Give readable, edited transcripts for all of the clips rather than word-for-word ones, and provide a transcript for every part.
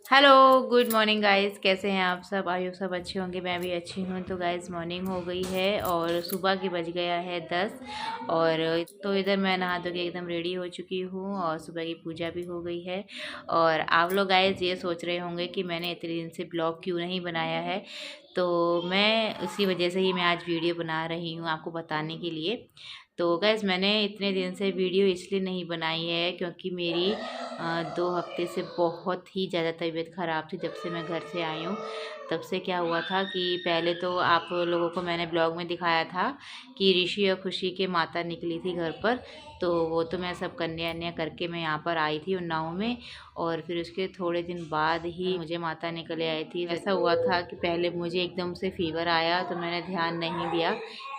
Hello, good morning guys. कैसे हैं आप सब? आयु सब अच्छे होंगे, मैं भी अच्छी हूँ। तो गाइस मॉर्निंग हो गई है और सुबह की बज गया है 10। और तो इधर मैं नहा धो के एकदम रेडी हो चुकी हूँ और सुबह की पूजा भी हो गई है। और आप लोग गाइस ये सोच रहे होंगे कि मैंने इतने दिन से ब्लॉग क्यों नहीं बनाया है। तो मैं उसी वजह से ही मैं आज वीडियो बना रही हूँ आपको बताने के लिए। तो गैस मैंने इतने दिन से वीडियो इसलिए नहीं बनाई है क्योंकि मेरी 2 हफ्ते से बहुत ही ज़्यादा तबीयत ख़राब थी। जब से मैं घर से आई हूँ तब से क्या हुआ था कि पहले तो आप लोगों को मैंने ब्लॉग में दिखाया था कि ऋषि और खुशी के माता निकली थी घर पर। तो वो तो मैं सब कन्या अन्या करके मैं यहाँ पर आई थी उन्नाव में। और फिर उसके थोड़े दिन बाद ही मुझे माता निकले आई थी। ऐसा हुआ था कि पहले मुझे एकदम से फीवर आया तो मैंने ध्यान नहीं दिया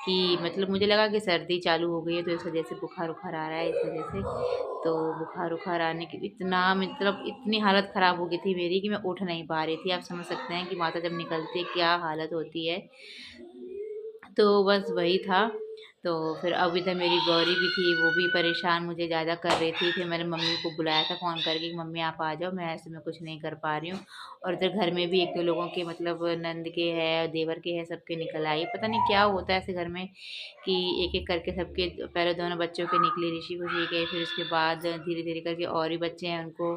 कि मतलब मुझे लगा कि सर्दी चालू हो गई है तो इस वजह से बुखार उखार आ रहा है इस वजह से। तो बुखार उखार आने की इतना मतलब इतनी हालत ख़राब हो गई थी मेरी कि मैं उठ नहीं पा रही थी। आप समझ सकते हैं कि माता जब निकलती है क्या हालत होती है। तो बस वही था। तो फिर अब इधर मेरी गौरी भी थी, वो भी परेशान मुझे ज़्यादा कर रही थी। फिर मैंने मम्मी को बुलाया था फ़ोन करके कि मम्मी आप आ जाओ, मैं ऐसे में कुछ नहीं कर पा रही हूँ। और इधर घर में भी एक दो लोगों के मतलब नंद के है, देवर के है, सबके निकल आई। पता नहीं क्या होता है ऐसे घर में कि एक एक करके सबके पहले दोनों बच्चों के निकले, ऋषि खुशी के, फिर उसके बाद धीरे धीरे करके और भी बच्चे हैं उनको,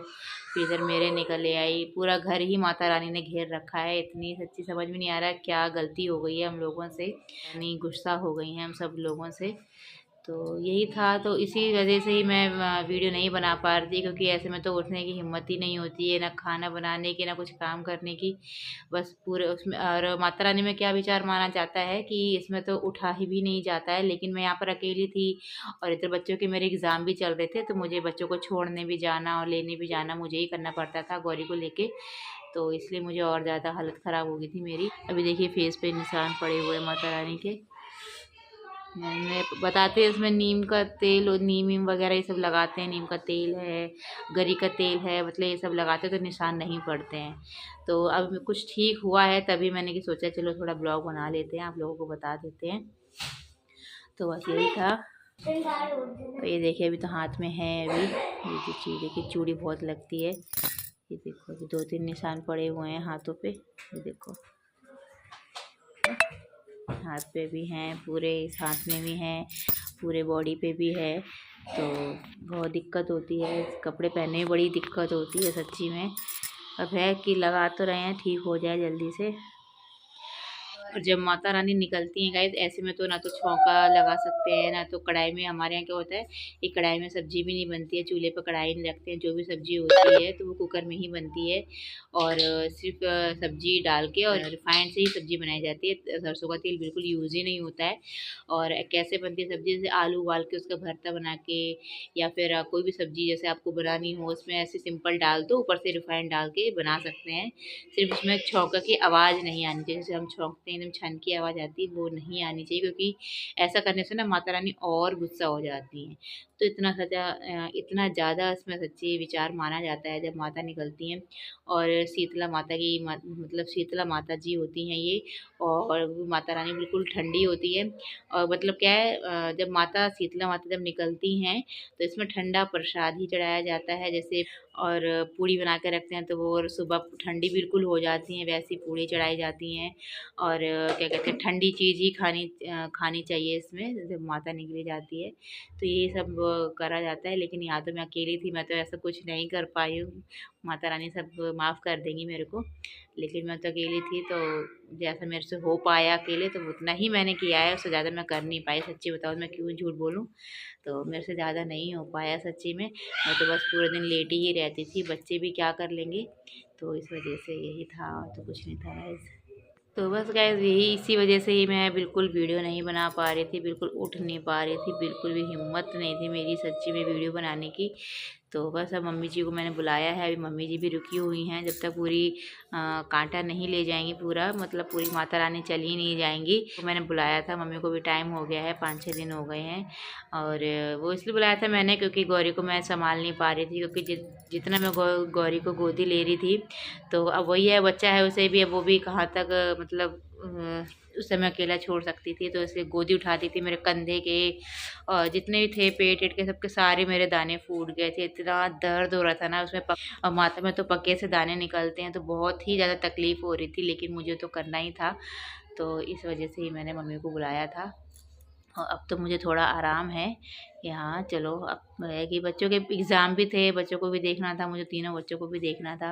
फिर इधर मेरे निकले आई। पूरा घर ही माता रानी ने घेर रखा है। इतनी सच्ची समझ में नहीं आ रहा है क्या गलती हो गई है हम लोगों से, यानी गुस्सा हो गई हैं हम सब लोगों से। तो यही था, तो इसी वजह से ही मैं वीडियो नहीं बना पा रही थी क्योंकि ऐसे में तो उठने की हिम्मत ही नहीं होती है, ना खाना बनाने की ना कुछ काम करने की। बस पूरे उसमें, और माता रानी में क्या विचार माना जाता है कि इसमें तो उठा ही भी नहीं जाता है। लेकिन मैं यहाँ पर अकेली थी और इधर बच्चों के मेरे एग्ज़ाम भी चल रहे थे तो मुझे बच्चों को छोड़ने भी जाना और लेने भी जाना मुझे ही करना पड़ता था गौरी को लेके। तो इसलिए मुझे और ज़्यादा हालत ख़राब हो गई थी मेरी। अभी देखिए फेस पे निशान पड़े हुए हैं माता रानी के। मैं बताते हैं इसमें नीम का तेल और नीम वीम वगैरह ये सब लगाते हैं। नीम का तेल है, गरी का तेल है, मतलब ये सब लगाते हैं तो निशान नहीं पड़ते हैं। तो अब कुछ ठीक हुआ है तभी मैंने कि सोचा चलो थोड़ा ब्लॉग बना लेते हैं, आप लोगों को बता देते हैं। तो बस यही था। तो ये देखिए अभी तो हाथ में है अभी ये जो चीज़, देखिए चूड़ी बहुत लगती है। ये देखो अभी 2-3 निशान पड़े हुए हैं हाथों पे, ये देखो हाथ पे भी हैं, पूरे इस हाथ में भी हैं, पूरे बॉडी पे भी है। तो बहुत दिक्कत होती है, कपड़े पहनने में बड़ी दिक्कत होती है सच्ची में। अब है कि लगा तो रहे हैं ठीक हो जाए जल्दी से। और जब माता रानी निकलती हैं गाइस ऐसे में तो ना तो छौंका लगा सकते हैं ना तो कढ़ाई में, हमारे यहाँ क्या होता है कि कढ़ाई में सब्जी भी नहीं बनती है, चूल्हे पर कढ़ाई नहीं रखते हैं। जो भी सब्जी होती है तो वो कुकर में ही बनती है। और सिर्फ सब्जी डाल के और रिफाइंड से ही सब्जी बनाई जाती है, सरसों का तेल बिल्कुल यूज़ ही नहीं होता है। और कैसे बनती है सब्जी, जैसे आलू उबाल के उसका भरता बना के, या फिर कोई भी सब्जी जैसे आपको बनानी हो उसमें ऐसे सिंपल डाल दो, ऊपर से रिफाइंड डाल के बना सकते हैं। सिर्फ उसमें छौंका की आवाज़ नहीं आनी चाहिए, जैसे हम छौंकते हैं एकदम छन की आवाज़ आती है वो नहीं आनी चाहिए, क्योंकि ऐसा करने से ना माता रानी और गुस्सा हो जाती हैं। तो इतना ज़्यादा इसमें सच्ची विचार माना जाता है जब माता निकलती हैं। और शीतला माता की मतलब शीतला माता जी होती हैं ये। और वो माता रानी बिल्कुल ठंडी होती है। और मतलब क्या है, जब माता शीतला माता जब निकलती हैं तो इसमें ठंडा प्रसाद ही चढ़ाया जाता है। जैसे और पूड़ी बना के रखते हैं तो वो और सुबह ठंडी बिल्कुल हो जाती हैं वैसी पूड़ी चढ़ाई जाती हैं। और क्या कहते हैं ठंडी चीज़ ही खानी चाहिए इसमें जब माता निकली जाती है। तो ये सब करा जाता है। लेकिन यहाँ तो मैं अकेली थी, मैं तो ऐसा कुछ नहीं कर पाई हूँ। माता रानी सब माफ़ कर देंगी मेरे को। लेकिन मैं तो अकेली थी तो जैसा मेरे से हो पाया अकेले तो उतना ही मैंने किया है, उससे ज़्यादा मैं कर नहीं पाई। सच्ची बताऊँ मैं क्यों झूठ बोलूँ, तो मेरे से ज़्यादा नहीं हो पाया सच्ची में। मैं तो बस पूरे दिन लेटी ही रहती थी, बच्चे भी क्या कर लेंगे। तो इस वजह से यही था, और तो कुछ नहीं था गाइस। तो बस गाइस यही इसी वजह से ही मैं बिल्कुल वीडियो नहीं बना पा रही थी, बिल्कुल उठ नहीं पा रही थी, बिल्कुल भी हिम्मत नहीं थी मेरी सच्ची में वीडियो बनाने की। तो बस अब मम्मी जी को मैंने बुलाया है, अभी मम्मी जी भी रुकी हुई हैं जब तक पूरी कांटा नहीं ले जाएंगी, पूरा मतलब पूरी माता रानी चली नहीं जाएंगी। तो मैंने बुलाया था, मम्मी को भी टाइम हो गया है, 5-6 दिन हो गए हैं। और वो इसलिए बुलाया था मैंने क्योंकि गौरी को मैं संभाल नहीं पा रही थी, क्योंकि जितना मैं गौरी को गोदी ले रही थी तो अब वही है, बच्चा है उसे भी, अब वो भी कहाँ तक मतलब उस समय अकेला छोड़ सकती थी, तो इसलिए गोदी उठाती थी। मेरे कंधे के और जितने भी थे पेट वेट के सबके सारे मेरे दाने फूट गए थे। इतना दर्द हो रहा था ना उसमें और माथा में तो पक्के से दाने निकलते हैं, तो बहुत ही ज़्यादा तकलीफ़ हो रही थी, लेकिन मुझे तो करना ही था। तो इस वजह से ही मैंने मम्मी को बुलाया था। और अब तो मुझे थोड़ा आराम है कि हाँ चलो, अब है कि बच्चों के एग्ज़ाम भी थे, बच्चों को भी देखना था, मुझे तीनों बच्चों को भी देखना था।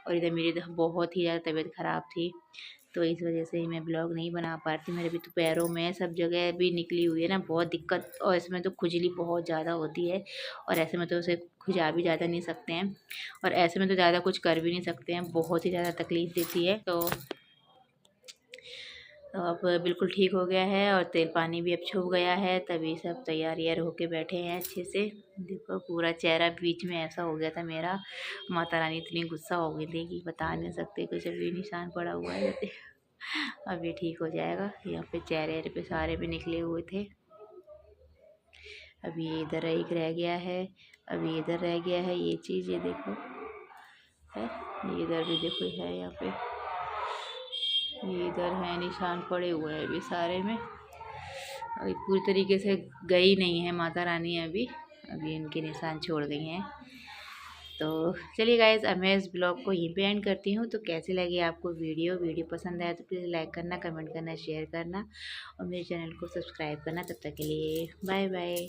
और इधर मेरी तो बहुत ही ज़्यादा तबीयत ख़राब थी, तो इस वजह से ही मैं ब्लॉग नहीं बना पा रही थी। मेरे भी तो पैरों में सब जगह भी निकली हुई है ना, बहुत दिक्कत, और इसमें तो खुजली बहुत ज़्यादा होती है। और ऐसे में तो उसे खुजा भी ज़्यादा नहीं सकते हैं, और ऐसे में तो ज़्यादा कुछ कर भी नहीं सकते हैं, बहुत ही ज़्यादा तकलीफ़ देती है। तो अब बिल्कुल ठीक हो गया है और तेल पानी भी अब छूप गया है, तभी सब तैयार यार होके बैठे हैं अच्छे से। देखो पूरा चेहरा बीच में ऐसा हो गया था मेरा, माता रानी इतनी गुस्सा हो गई थी कि बता नहीं सकते, कुछ अभी निशान पड़ा हुआ है जैसे। अभी ठीक हो जाएगा। यहाँ पे चेहरे पे सारे भी निकले हुए थे। अभी इधर एक रह गया है, अभी इधर रह गया है ये चीज़, ये देखो है, ये इधर भी देखो है, यहाँ पे ये इधर है, निशान पड़े हुए हैं अभी सारे में। अभी पूरी तरीके से गई नहीं है माता रानी, अभी अभी इनके निशान छोड़ गई हैं। तो चलिए गाइज, अब मैं इस ब्लॉग को यहीं पे एंड करती हूँ। तो कैसे लगी आपको वीडियो पसंद आया तो प्लीज़ लाइक करना, कमेंट करना, शेयर करना और मेरे चैनल को सब्सक्राइब करना। तब तक के लिए बाय बाय।